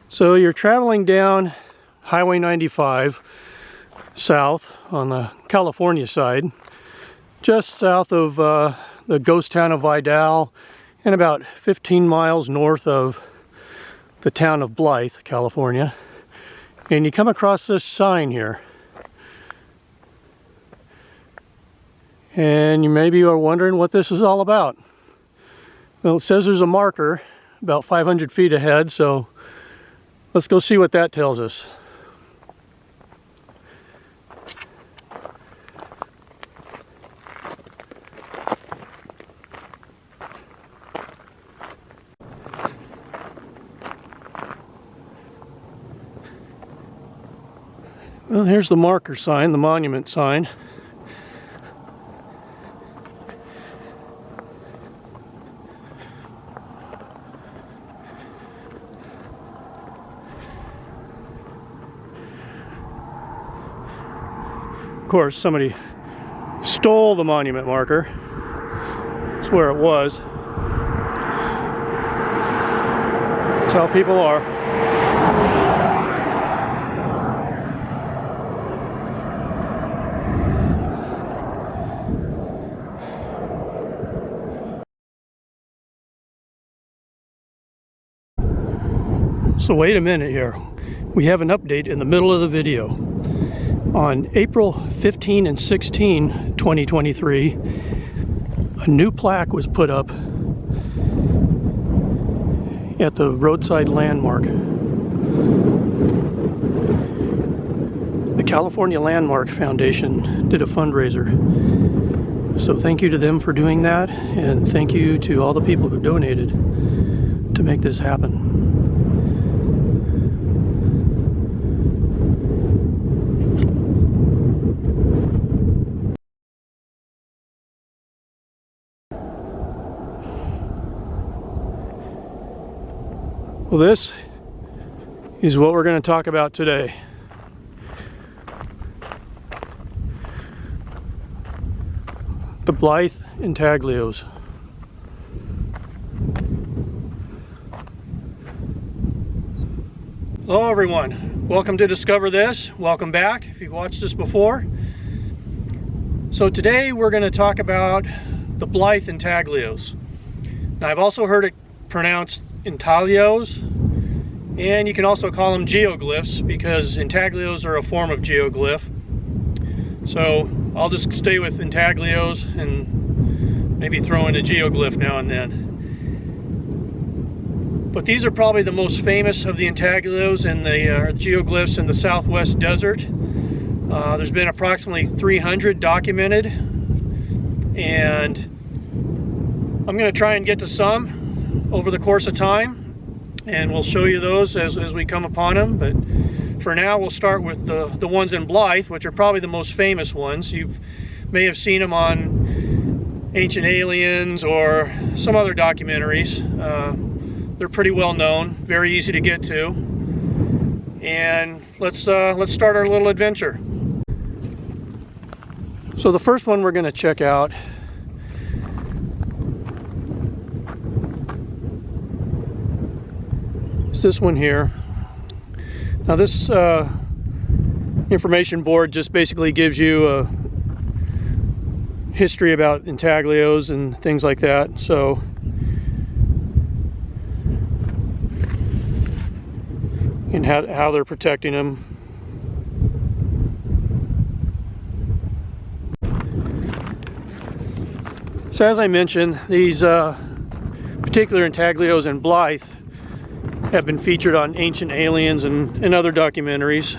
So you're traveling down Highway 95 south on the California side, just south of the ghost town of Vidal and about 15 miles north of the town of Blythe, California. And you come across this sign here. And you maybe are wondering what this is all about. Well, it says there's a marker about 500 feet ahead, so let's go see what that tells us. Well, here's the marker sign, the monument sign. Of course, somebody stole the monument marker. That's where it was. That's how people are. So wait a minute here. We have an update in the middle of the video. On April 15 and 16, 2023, a new plaque was put up at the roadside landmark. The California Landmark Foundation did a fundraiser. So thank you to them for doing that, and thank you to all the people who donated to make this happen. Well, this is what we're going to talk about today. The Blythe Intaglios. Hello everyone, welcome to Discover This. Welcome back if you've watched this before. So today we're going to talk about the Blythe Intaglios. Now I've also heard it pronounced intaglios, and you can also call them geoglyphs because intaglios are a form of geoglyph. So I'll just stay with intaglios and maybe throw in a geoglyph now and then. But these are probably the most famous of the intaglios and the geoglyphs in the Southwest Desert. There's been approximately 300 documented, and I'm going to try and get to some over the course of time, and we'll show you those as we come upon them. But for now we'll start with the ones in Blythe, which are probably the most famous ones. You may have seen them on Ancient Aliens or some other documentaries. They're pretty well known, very easy to get to, and let's start our little adventure. So the first one we're going to check out this one here. Now this information board just basically gives you a history about intaglios and things like that. So and how they're protecting them. So as I mentioned, these particular intaglios in Blythe have been featured on Ancient Aliens and other documentaries,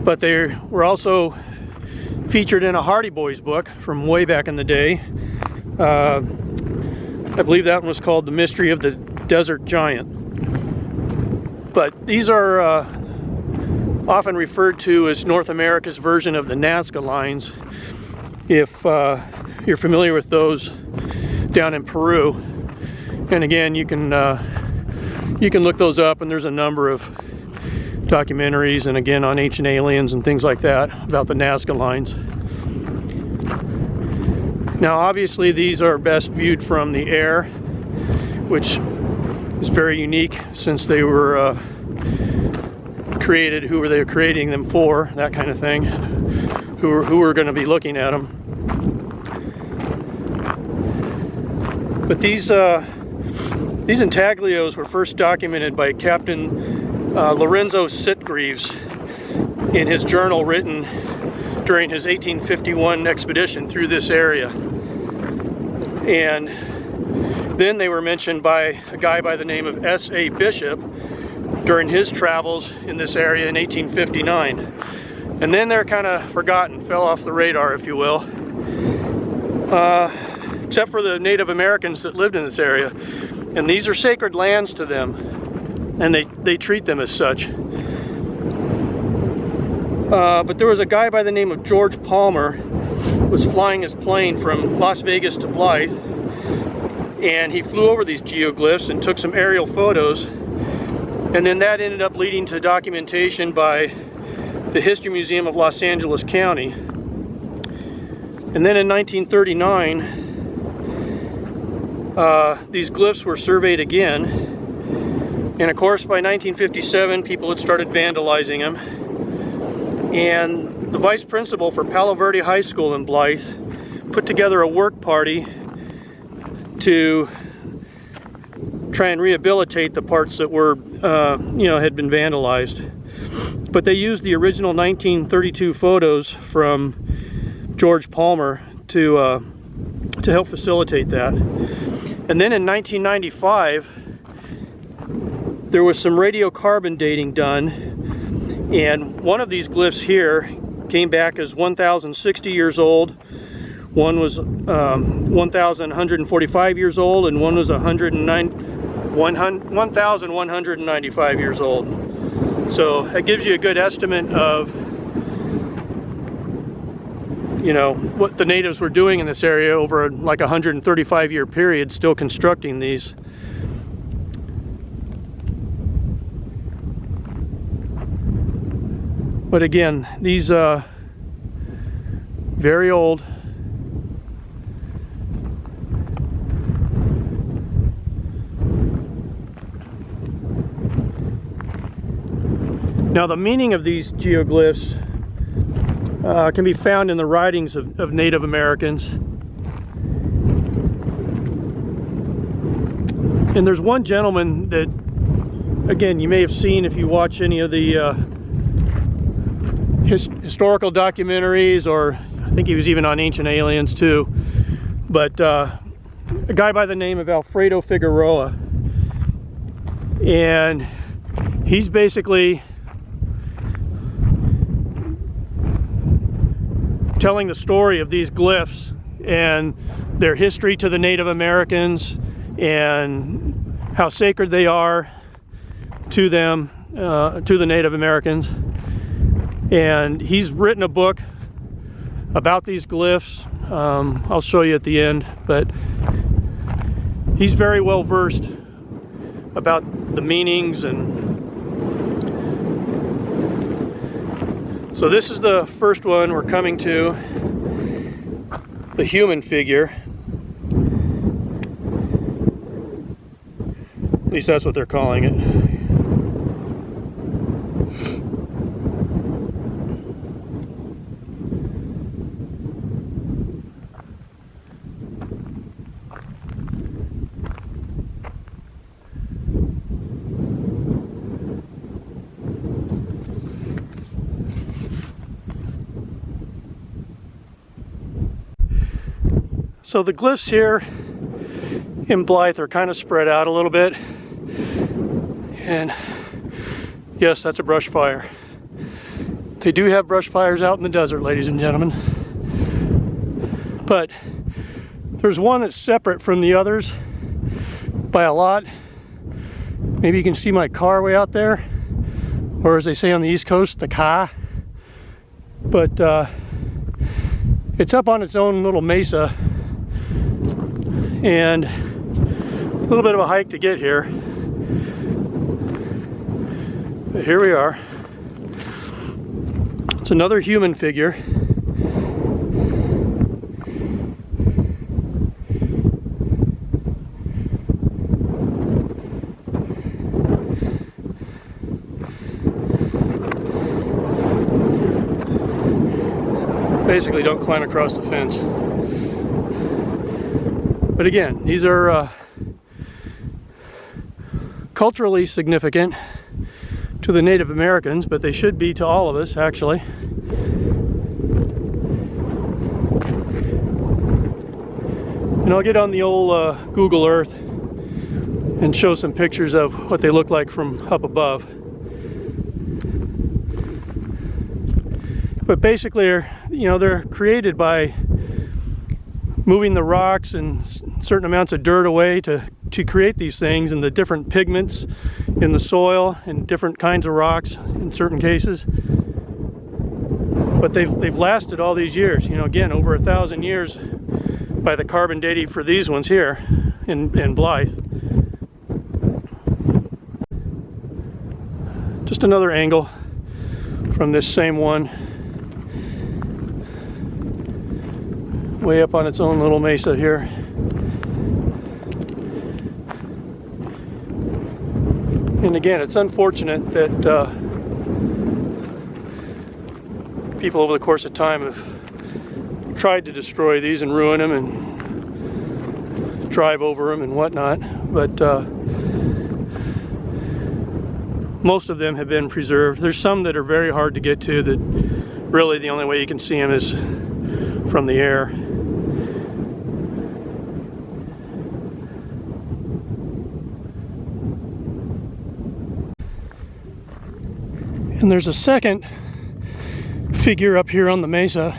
but they were also featured in a Hardy Boys book from way back in the day. I believe that one was called The Mystery of the Desert Giant. But these are often referred to as North America's version of the Nazca lines, if you're familiar with those down in Peru. And again, you can look those up, and there's a number of documentaries, and again on Ancient Aliens and things like that, about the Nazca lines. Now obviously these are best viewed from the air, which is very unique since they were created, who they were creating them for, that kind of thing, who were going to be looking at them. But these intaglios were first documented by Captain Lorenzo Sitgreaves in his journal written during his 1851 expedition through this area. And then they were mentioned by a guy by the name of S.A. Bishop during his travels in this area in 1859. And then they're kind of forgotten, fell off the radar, if you will. Except for the Native Americans that lived in this area. And these are sacred lands to them, and they treat them as such. But there was a guy by the name of George Palmer was flying his plane from Las Vegas to Blythe, and he flew over these geoglyphs and took some aerial photos, and then that ended up leading to documentation by the History Museum of Los Angeles County. And then in 1939 these glyphs were surveyed again, and of course by 1957 people had started vandalizing them, and the vice principal for Palo Verde High School in Blythe put together a work party to try and rehabilitate the parts that were had been vandalized. But they used the original 1932 photos from George Palmer to help facilitate that. And then in 1995 there was some radiocarbon dating done, and one of these glyphs here came back as 1,060 years old, one was 1,145 years old, and one was 1,195 years old. So that gives you a good estimate of what the natives were doing in this area over like a 135-year period, still constructing these. But again, these very old. Now the meaning of these geoglyphs can be found in the writings of Native Americans. And there's one gentleman that, again, you may have seen if you watch any of the historical documentaries, or I think he was even on Ancient Aliens too, but a guy by the name of Alfredo Figueroa. And he's basically telling the story of these glyphs and their history to the Native Americans and how sacred they are to them, to the Native Americans. And he's written a book about these glyphs. I'll show you at the end, but he's very well versed about the meanings. And so this is the first one we're coming to, the human figure. At least that's what they're calling it. So the glyphs here in Blythe are kind of spread out a little bit. And yes, that's a brush fire. They do have brush fires out in the desert, ladies and gentlemen. But there's one that's separate from the others by a lot. Maybe you can see my car way out there, or as they say on the East Coast, the car. But it's up on its own little mesa, and a little bit of a hike to get here. But here we are. It's another human figure. basically don't climb across the fence. But again, these are culturally significant to the Native Americans, but they should be to all of us, actually. And I'll get on the old Google Earth and show some pictures of what they look like from up above. But basically, they're created by moving the rocks and certain amounts of dirt away to create these things, and the different pigments in the soil and different kinds of rocks in certain cases. But they've lasted all these years. Again, over 1,000 years by the carbon dating for these ones here in Blythe. Just another angle from this same one, way up on its own little mesa here. And again, it's unfortunate that people over the course of time have tried to destroy these and ruin them and drive over them and whatnot, but most of them have been preserved. There's some that are very hard to get to, that really the only way you can see them is from the air. And there's a second figure up here on the mesa,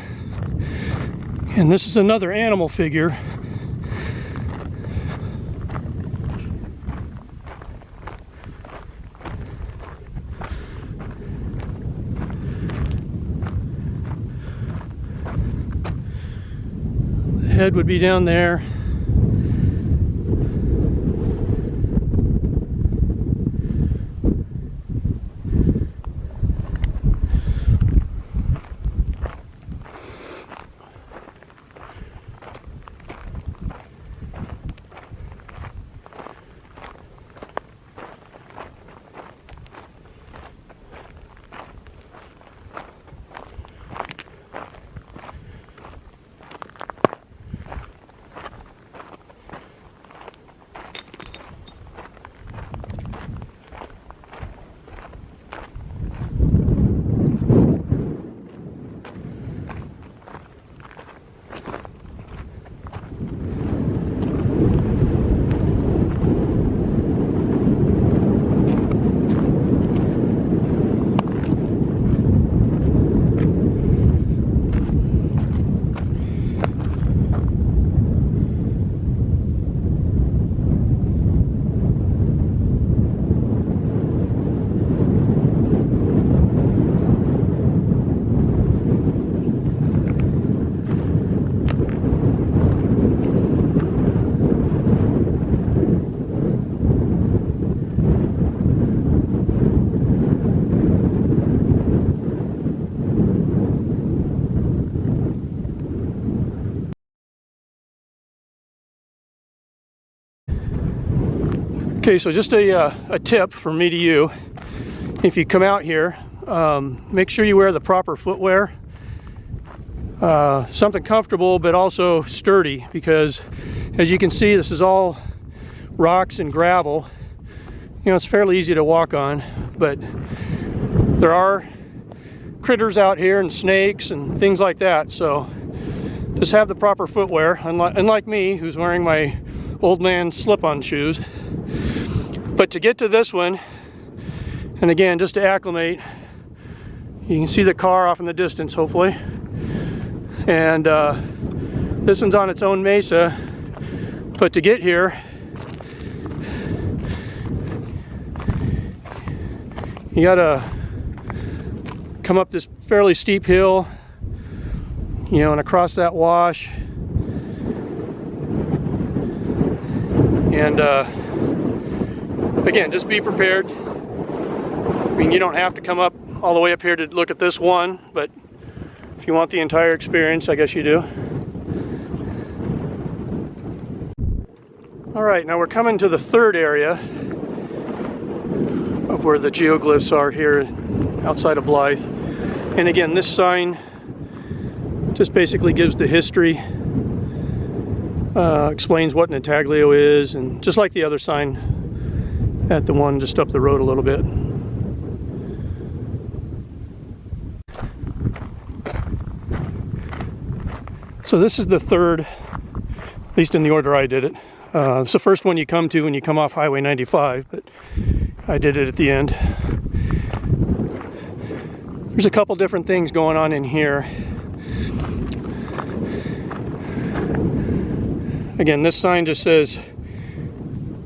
and this is another animal figure. The head would be down there. Okay, so just a tip from me to you. If you come out here, make sure you wear the proper footwear. Something comfortable but also sturdy, because as you can see, this is all rocks and gravel. It's fairly easy to walk on, but there are critters out here and snakes and things like that, so just have the proper footwear, unlike me, who's wearing my old man slip-on shoes. But to get to this one, and again, just to acclimate, you can see the car off in the distance, hopefully. And this one's on its own mesa, but to get here, you gotta come up this fairly steep hill, and across that wash. And again, just be prepared. I mean, you don't have to come up all the way up here to look at this one, but if you want the entire experience, I guess you do. All right, now we're coming to the third area of where the geoglyphs are here outside of Blythe. And again, this sign Just basically gives the history, explains what an intaglio is, and just like the other sign at the one just up the road a little bit. So this is the third, at least in the order I did it. It's the first one you come to when you come off Highway 95, but I did it at the end. There's a couple different things going on in here. Again, this sign just says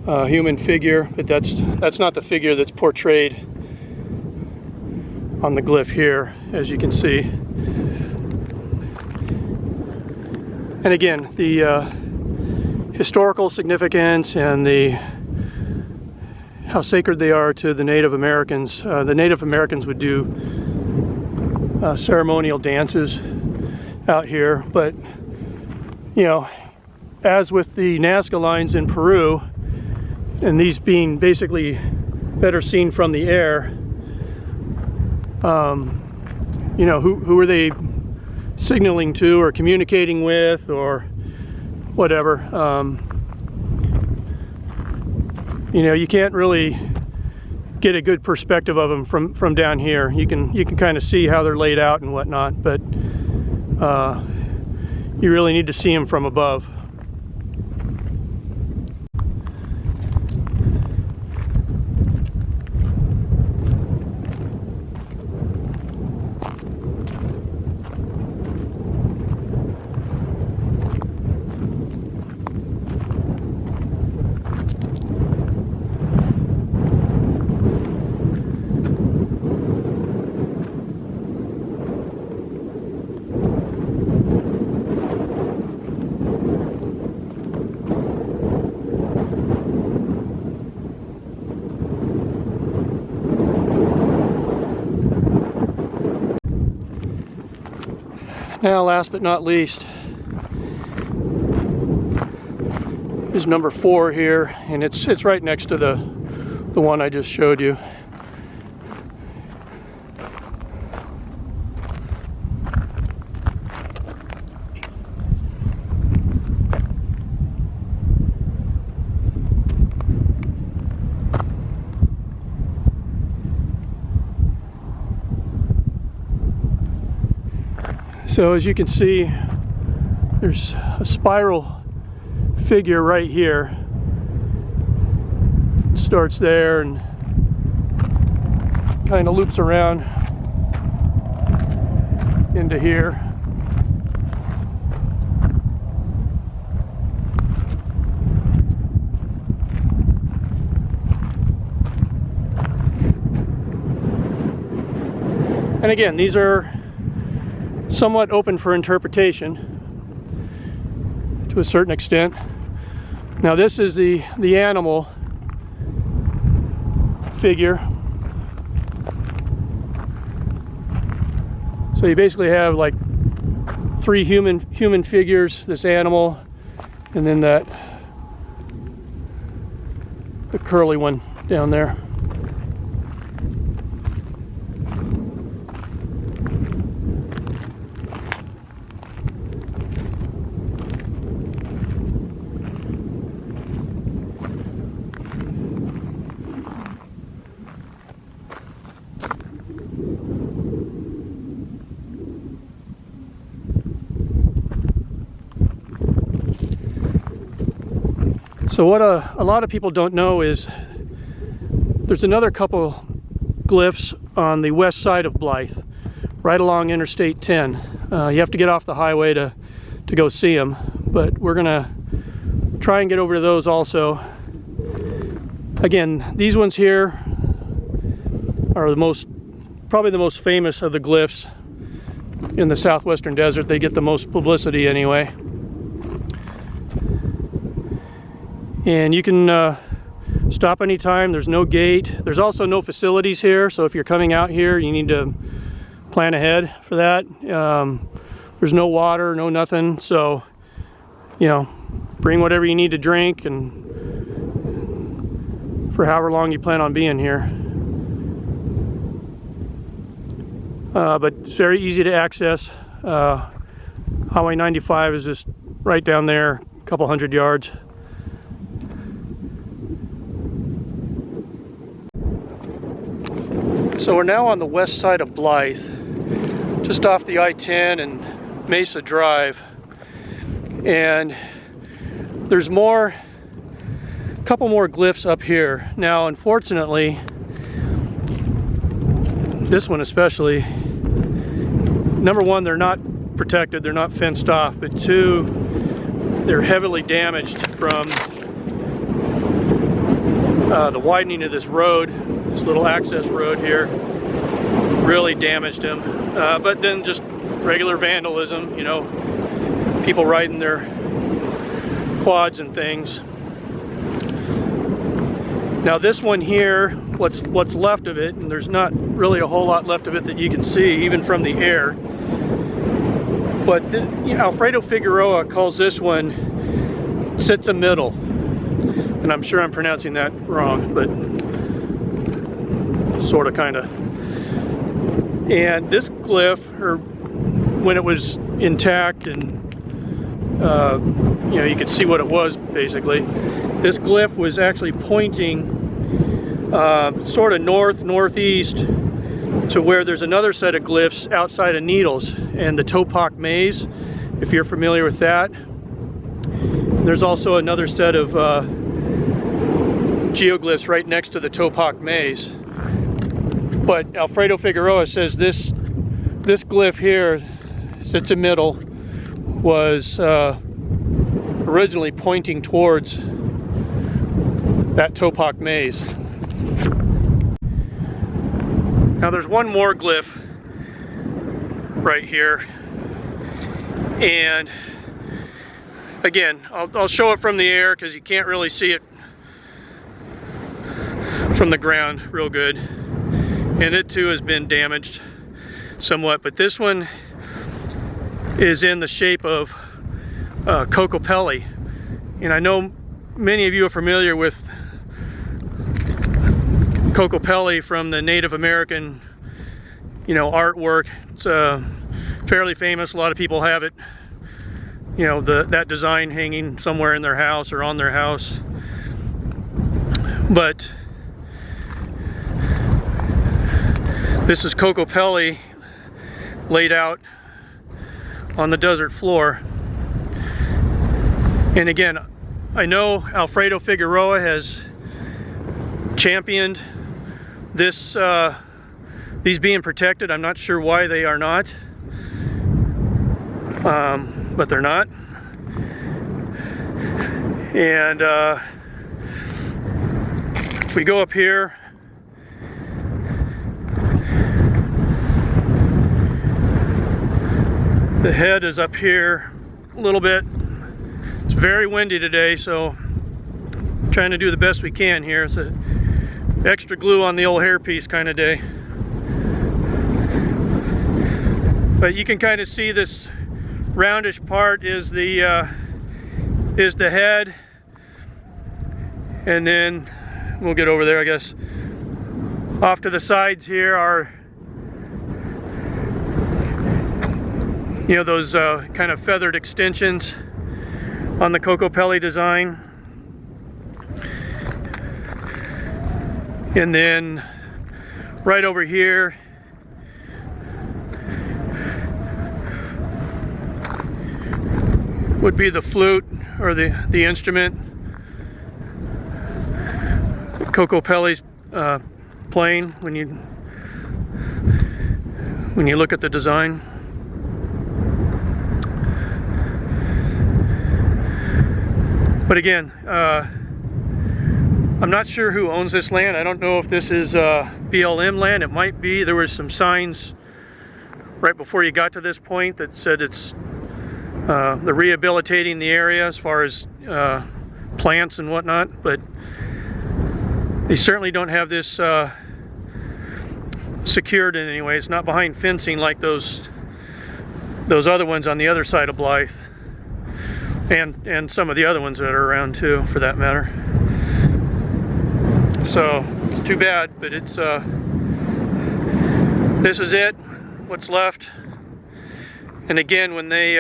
human figure, but that's not the figure that's portrayed on the glyph here, as you can see. And again, the historical significance and how sacred they are to the Native Americans. The Native Americans would do ceremonial dances out here, but you know, as with the Nazca lines in Peru, and these being basically better seen from the air, you know, who are they signaling to or communicating with or whatever? You know, you can't really get a good perspective of them from down here. You can kind of see how they're laid out and whatnot, but you really need to see them from above. Now, last but not least, is number 4 here, and it's right next to the one I just showed you. So as you can see, there's a spiral figure right here. It starts there and kind of loops around into here. And again, these are somewhat open for interpretation to a certain extent. Now this is the animal figure. So you basically have like 3 human figures, this animal, and then the curly one down there. So what a lot of people don't know is there's another couple glyphs on the west side of Blythe, right along Interstate 10. You have to get off the highway to go see them, but we're gonna try and get over to those also. Again, these ones here are probably the most famous of the glyphs in the southwestern desert. They get the most publicity anyway. And you can stop anytime. There's no gate. There's also no facilities here, so if you're coming out here, you need to plan ahead for that. There's no water, no nothing, so you know, bring whatever you need to drink and for however long you plan on being here. But it's very easy to access. Highway 95 is just right down there, a couple hundred yards. So we're now on the west side of Blythe, just off the I-10 and Mesa Drive. And there's a couple more glyphs up here. Now, unfortunately, this one especially, number one, they're not protected, they're not fenced off, but two, they're heavily damaged from the widening of this road. This little access road here really damaged them. But then just regular vandalism, you know, people riding their quads and things. Now this one here, what's left of it, and there's not really a whole lot left of it that you can see even from the air, but Alfredo Figueroa calls this one sits a middle, and I'm sure I'm pronouncing that wrong, but sort of, kind of. And this glyph, or when it was intact and you know, you could see what it was basically, this glyph was actually pointing sort of northeast to where there's another set of glyphs outside of Needles and the Topak Maze, if you're familiar with that. There's also another set of geoglyphs right next to the Topak Maze. But Alfredo Figueroa says this glyph here, sits in middle, was originally pointing towards that Topak Maze. Now there's one more glyph right here, and again, I'll show it from the air because you can't really see it from the ground real good. And it too has been damaged somewhat, but this one is in the shape of Ocotillo. And I know many of you are familiar with Ocotillo from the Native American, you know, artwork. It's fairly famous. A lot of people have it, you know, that design hanging somewhere in their house or on their house. But this is Ocotillo laid out on the desert floor. And again, I know Alfredo Figueroa has championed this, these being protected. I'm not sure why they are not, but they're not. And if we go up here, the head is up here a little bit. It's very windy today, so I'm trying to do the best we can here. It's a extra glue on the old hairpiece kind of day. But you can kind of see this roundish part is the head, and then we'll get over there, I guess. Off to the sides here are, you know, those kind of feathered extensions on the Ocotillo design. And then right over here would be the flute, or the instrument Ocotillo's playing when you look at the design. But again, I'm not sure who owns this land. I don't know if this is BLM land. It might be. There were some signs right before you got to this point that said it's they're rehabilitating the area as far as plants and whatnot, but they certainly don't have this secured in any way. It's not behind fencing like those other ones on the other side of Blythe. And some of the other ones that are around too, for that matter. So it's too bad, but it's this is it, what's left. And again, when they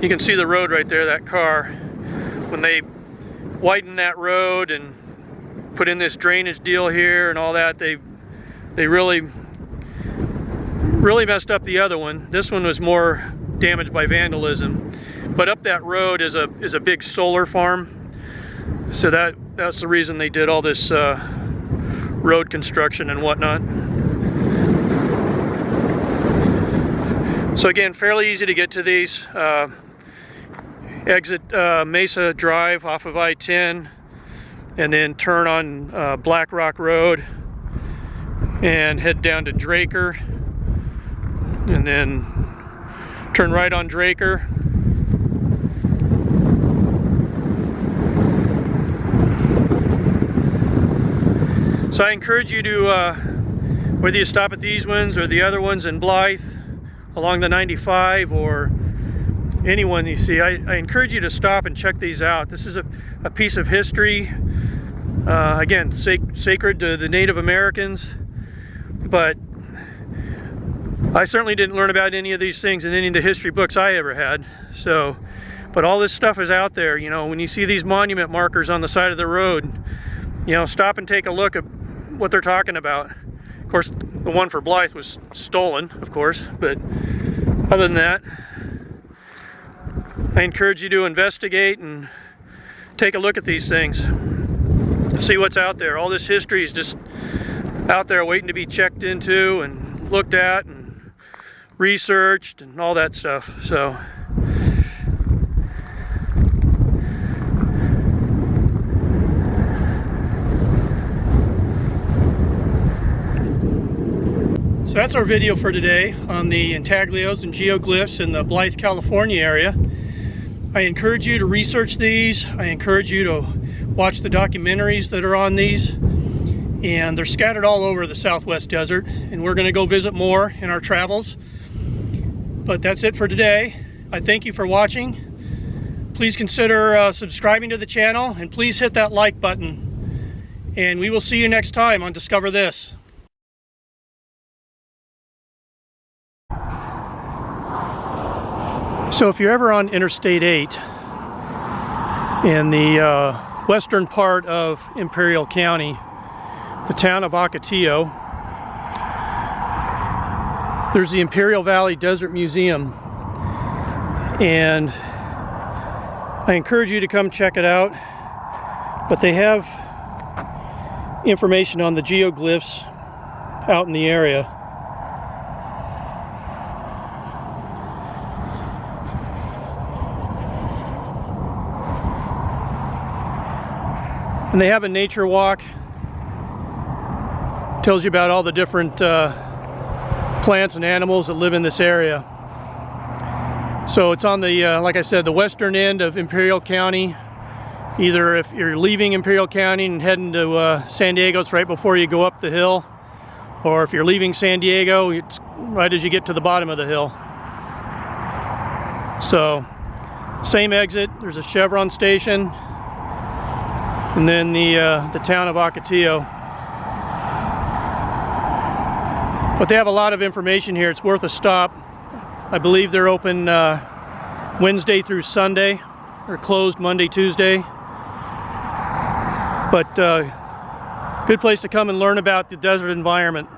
You can see the road right there, that car. When they widened that road and put in this drainage deal here and all that, they really messed up the other one. This one was more damaged by vandalism. But up that road is a big solar farm. So that's the reason they did all this road construction and whatnot. So again, fairly easy to get to these. Exit Mesa Drive off of I-10 and then turn on Black Rock Road and head down to Draker and then turn right on Draker. So I encourage you to, whether you stop at these ones or the other ones in Blythe along the 95 or anyone you see, I encourage you to stop and check these out. This is a piece of history, again, sacred to the Native Americans, but I certainly didn't learn about any of these things in any of the history books I ever had. So, but all this stuff is out there. You know, when you see these monument markers on the side of the road, you know, stop and take a look at what they're talking about. Of course, the one for Blythe was stolen, of course, but other than that, I encourage you to investigate and take a look at these things. See what's out there. All this history is just out there waiting to be checked into and looked at and researched and all that stuff. So that's our video for today on the intaglios and geoglyphs in the Blythe, California area. I encourage you to research these. I encourage you to watch the documentaries that are on these. And they're scattered all over the Southwest Desert. And we're going to go visit more in our travels. But that's it for today. I thank you for watching. Please consider subscribing to the channel. And please hit that like button. And we will see you next time on Discover This. So if you're ever on Interstate 8 in the western part of Imperial County, the town of Ocotillo, there's the Imperial Valley Desert Museum, and I encourage you to come check it out. But they have information on the geoglyphs out in the area. And they have a nature walk. Tells you about all the different plants and animals that live in this area. So it's on the, like I said, the western end of Imperial County. Either if you're leaving Imperial County and heading to San Diego, it's right before you go up the hill. Or if you're leaving San Diego, it's right as you get to the bottom of the hill. So, same exit, there's a Chevron station. And then the town of Ocotillo. But they have a lot of information here. It's worth a stop. I believe they're open Wednesday through Sunday. They're closed Monday, Tuesday. But good place to come and learn about the desert environment.